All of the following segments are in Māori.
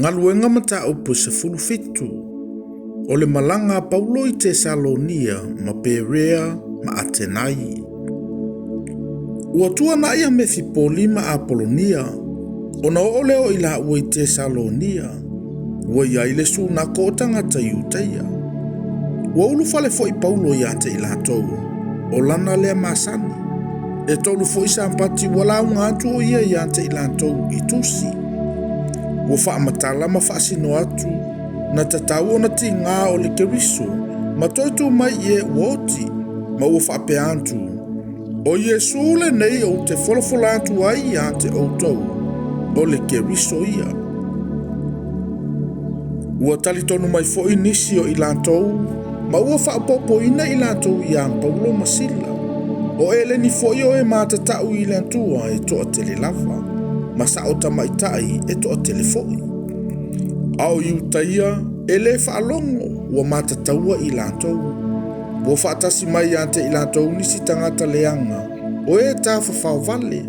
Ngaluenga mata upu se fulufitu. O le malanga Paulo I Tesalonia ma Berea ma Atenai. Ua tua na ia me Fipoli ma Apolonia. Ona o leo ila ua I Tesalonia. Ua ia ile su na kotanga ta Iutaia. Ua ulu fale fo I Paulo ia te ila tou. O lana lea masani. E tolu fo I sampati wala unga atu o ia te ila tou I Tusi. Ua faa matala ma faa sino atu. Na tatau ona ti ngā o le keriso. Ma toitu mai ie uoti. Ma ua faa pe antu. O Yesu le nei o te folafola atu ai ia te outou. O le keriso ia. Ua talitonu mai fo I nisi o ilantou. Ma ua faa popo ina ilantou ia Paulo masila. O ele ni fo I o e matatau ilantua e toa tele lava. Ma sao tamaitai e toa telefoi. Au Iutaia ele whaalongo ua matataua ilantou. Ua whaatasi mai ante ilantou nisi tangata leanga o e tawhawhau vale.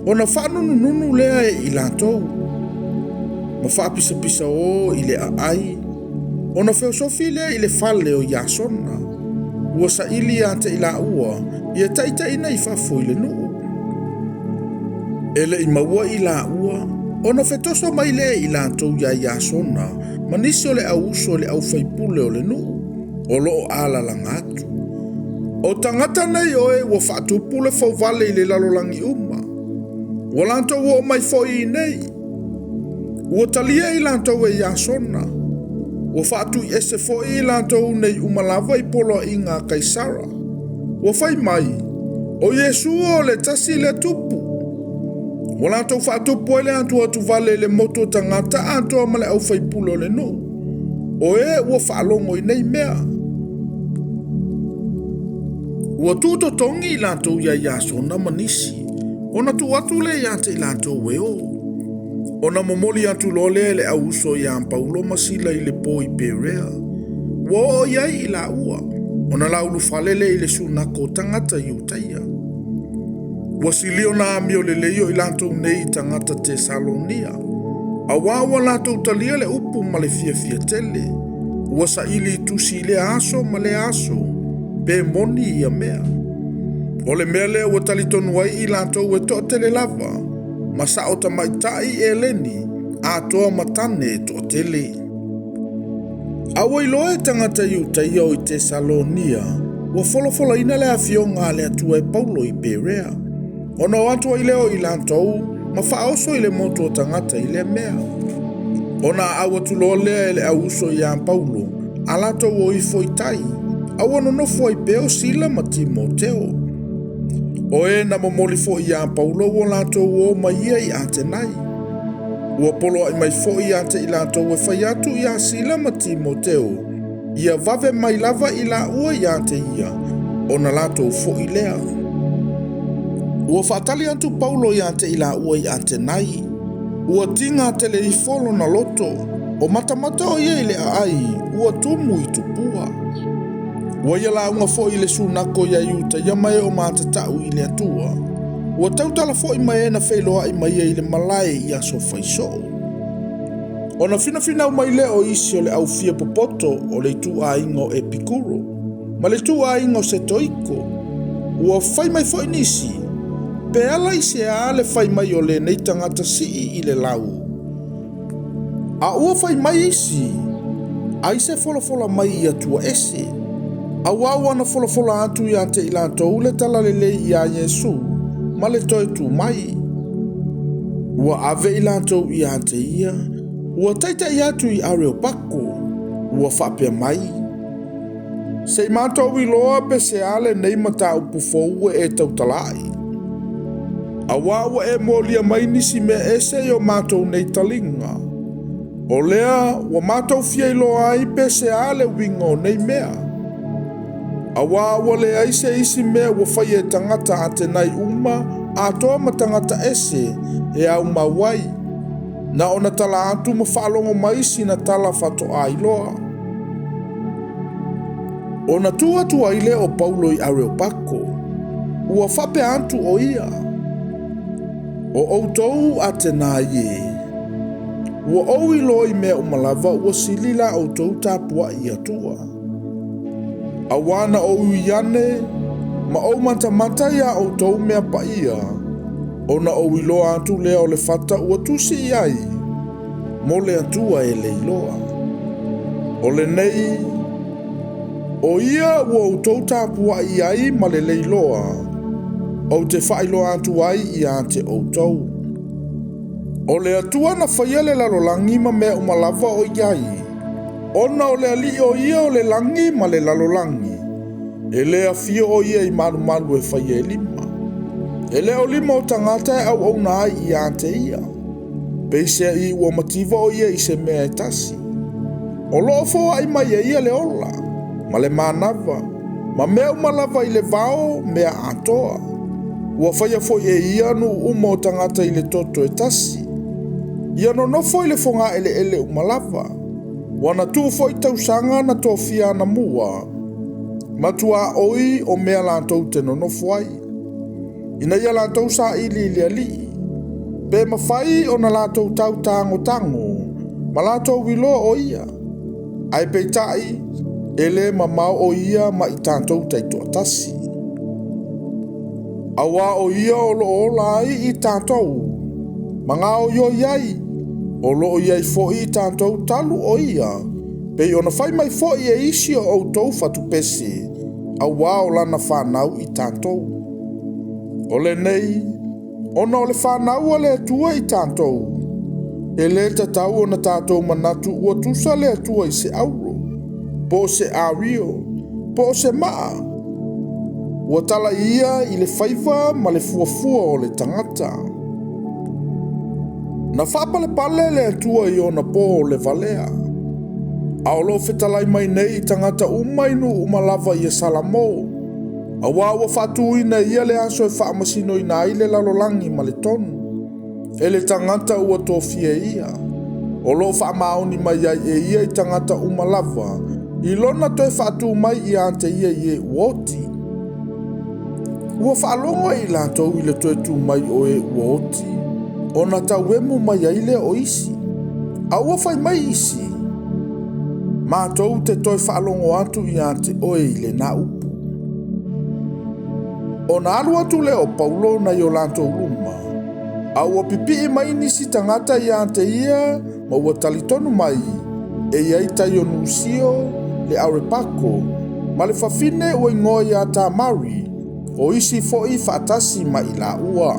Ona whanunu lea e ilantou. Ma whaapisa o ile ai. Ona whewsofi lea ile whale o Iasona. Ua sa ili ante ila ua ia taita ina I whafo ile nuu. Ele I maua ila ua. Ona fetoso mai le ilantou ia Iasona. Manisi o le auso o le au faipule o le nuu. O loo ala langatu. O tangata nei oe ua whaatupule fau vale I le lalolangi uma. Ua lantou ua mai foi nei. Ua talia I lantou e Iasona. Ua whaatu I ese foi I lantou nei umalava I polo inga Kaisara. Ua fai mai. O Yesu o le tasi le tupu. Ua lantou whaatupu ele antu atu vale le moto tangata antu amale au faipule o le nuu. O e ua whaalongo I nei mea. Ua tuto tongi I lantou ia Iasona manisi. Ona tu atu le iante I lantou weo. Ona momoli atu lole le auso ia Paulo masila I le po I Berea. Ua o iai I la ua. Ona laulu falele I le sunako tangata Iutaia. Ua silio na amio le leio I lantou nei tangata Tesalonia. Awawa lantou talia le upu ma le fia tele. Ua sa ili tusi le aso ma le aso. Pe moni ia mea. O le mea lea ua talitonu ai I lantou e toa tele lava. Ma sa o tamaitai e leni. A toa matane e toa tele. Awa iloa e tangata Iutaia o I Tesalonia. Ua folofola ina le afionga le atua e Paulo I Berea. Ona o atua I leo I lantou. Ma whaoso I le moto o tangata I le mea. Ona awa tuloa lea ele auso ia Paulo. Alato o I foitai. Awa nonofo I peo sila ma Timoteo. O e na momoli fo ia Paulo o lato o maia I Atenai. Ua polo ai mai fo I ate I lato e whaiatu ia sila ma Timoteo. Ia vave mai lava I la ua I ate ia. Ona lato fo I lea. Ua whaatali antu Paulo I ate I la ua I Atenai. Ua tinga tele I folo na loto. O matamata o ia I le ai. Ua tumu I tupua. Ua ia la unga fo I le sunako ia Iutaia mai o matatau I le atua. Ua tautala fo I mai na whailoa I mai I le malai ia so whaiso. Ona fina mai le o isi o le au fia popoto o le tu a ingo e pikuro. Ma le tu a ingo se toiko. Ua whai mai fo I nisi. Pe ala I se a le whai mai o le nei tangata sii I le lau. A ua whai mai isi. A ise folofola mai I atua ese. A wawa na folofola atu I ante I lantou le tala lele I a Yesu. Ma le toi tu mai. Ua ave I lantou I ante ia. Ua taita I atu I Areopako. Ua whapea mai. Se mātou I loa pe se ale nei mata upu fou e tautalai. A wawa e molia mai nisi me ese o mātou nei talinga. O lea, ua mātou fia I loa ai pe se ale wingo nei mea. A wawa le aise isi mea ua whai e tangata Atenai uma a toa ma tangata ese e au mawai. Na ona tala atu ma whaalongo maisi na tala whato a iloa. Ona tu ai le o Paulo I Areopako. Ua whape atu o ia. O outou Atenai e. Ua owi loi mea umalava ua silila au tau tapua i atua. Awana owi yane, ma o mata ia au tau mea paia, ona owi loa atu lea o le fata ua tusi iai, mo le atua e leiloa. O le nei, o ia ua au tau tapua iai ma le leiloa, o te whailoa atu ai ia te o tau. O le atua na whaia le lalolangi ma mea umalava o iai. Ona o le ali o ia o le langi ma le lalolangi. E lea fio o ia i malu e whaia e lima. E lea o lima o tangata e au au nai i ante ia. Peisea i ua mativa o ia i se mea e tasi. O loo foa i mai e ia le ola. Ma le manava. Ma mea umalava i le vao mea atoa. Ua whaia fo e ia nu uma o tangata i le toto e tasi. Ia no nofo i le fonga ele umalava. Wana tu fo i tausanga na tofia na mua. Matua oi o mea lantou te no nofo ai. Ina ia lantou sa ili ali. Pe mawhai o na lantou tau tango. Ma lantou wilo o ia. Ai peitai, ele mamau o ia ma i tantou taito atasi. Awa o ia o lo ola ai i tantou. Manga o yo iai. O loo iai fo i tātou talu o ia, pei ona whai mai fo i e isi o tou fatu pese, a wao lana whanau i tātou. O le nei, ona o le whanau o le atua i tātou, e le tatau o na tātou manatu ua tusa le atua i se auro, po se ario, po se maa. Ua tala ia i le whaiva ma le fuafua o le tangata. Na whapale pale le atua i ona po le valea. Aolo fetalai mai nei tangata umainu umalava i e salamo. A wawa fatu ina ia le aso e whaamasino ina i le lalolangi ma le tonu. E le tangata ua tofia ia. O lo whaamaoni mai ai e ia i tangata umalava. I lona toi fatu mai i ante ia i e uoti. Ua whaalongo i lantou i le toi tu mai o e uoti. Ona tauemu mai aile o isi. Aua fai mai isi. Mātou te toi whaalongo atu i ante oe i le na upu. Ona alu atu leo Paulo na i o lantou luma. Aua pipi mai nisi tangata i ante ia ma ua talitonu mai. E iai tai o nusio le aurepako. Ma le fafine ua ingoa i a tamari. O isi fo i whaatasi ma i la ua.